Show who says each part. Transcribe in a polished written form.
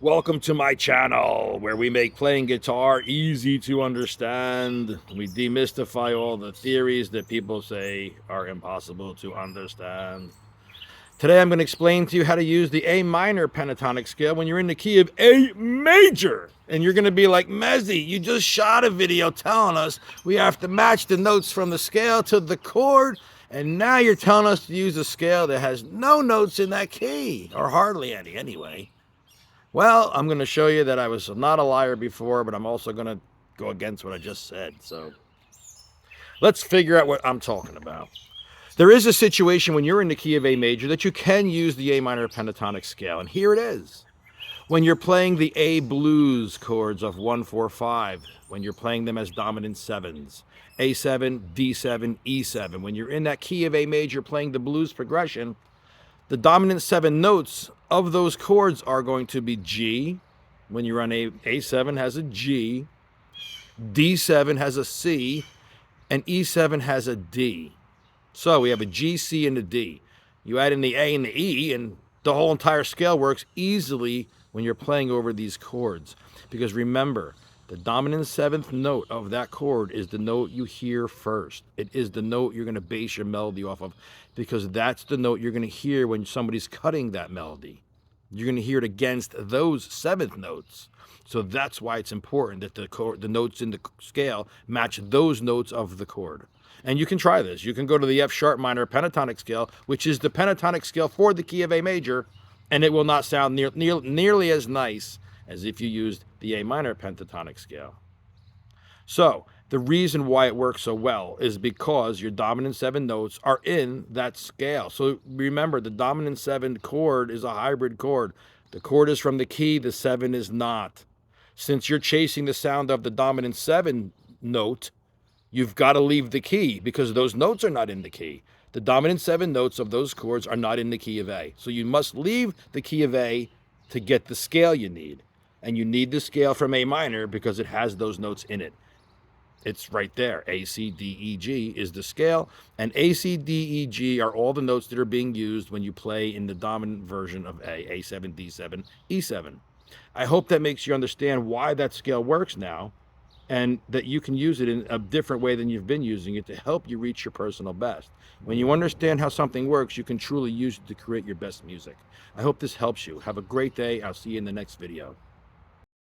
Speaker 1: Welcome to my channel where we make playing guitar easy to understand. We demystify all the theories that people say are impossible to understand. Today I'm going to explain to you how to use the A minor pentatonic scale when you're in the key of A major. And you're going to be like, Mezzy, you just shot a video telling us we have to match the notes from the scale to the chord. And now you're telling us to use a scale that has no notes in that key, or hardly any anyway. Well, I'm going to show you that I was not a liar before, but I'm also going to go against what I just said. So let's figure out what I'm talking about. There is a situation when you're in the key of A major that you can use the A minor pentatonic scale, and here it is. When you're playing the A blues chords of 1, 4, 5, when you're playing them as dominant sevens, A7, D7, E7, when you're in that key of A major playing the blues progression, the dominant 7 notes of those chords are going to be G. When you're on A7 has a G, D7 has a C, and E7 has a D. So we have a G, C, and a D. You add in the A and the E, and the whole entire scale works easily when you're playing over these chords. Because remember, the dominant 7th note of that chord is the note you hear first. It is the note you're going to base your melody off of, because that's the note you're going to hear when somebody's cutting that melody. You're going to hear it against those 7th notes. So that's why it's important that the notes in the scale match those notes of the chord. And you can try this. You can go to the F sharp minor pentatonic scale, which is the pentatonic scale for the key of A major, and it will not sound nearly as nice as if you used the A minor pentatonic scale. So the reason why it works so well is because your dominant 7 notes are in that scale. So remember, the dominant 7 chord is a hybrid chord. The chord is from the key, the 7 is not. Since you're chasing the sound of the dominant 7 note, you've got to leave the key because those notes are not in the key. The dominant 7 notes of those chords are not in the key of A. So you must leave the key of A to get the scale you need. And you need the scale from A minor because it has those notes in it. It's right there. A, C, D, E, G is the scale. And A, C, D, E, G are all the notes that are being used when you play in the dominant version of A, A7, D7, E7. I hope that makes you understand why that scale works now, and that you can use it in a different way than you've been using it to help you reach your personal best. When you understand how something works, you can truly use it to create your best music. I hope this helps you. Have a great day. I'll see you in the next video.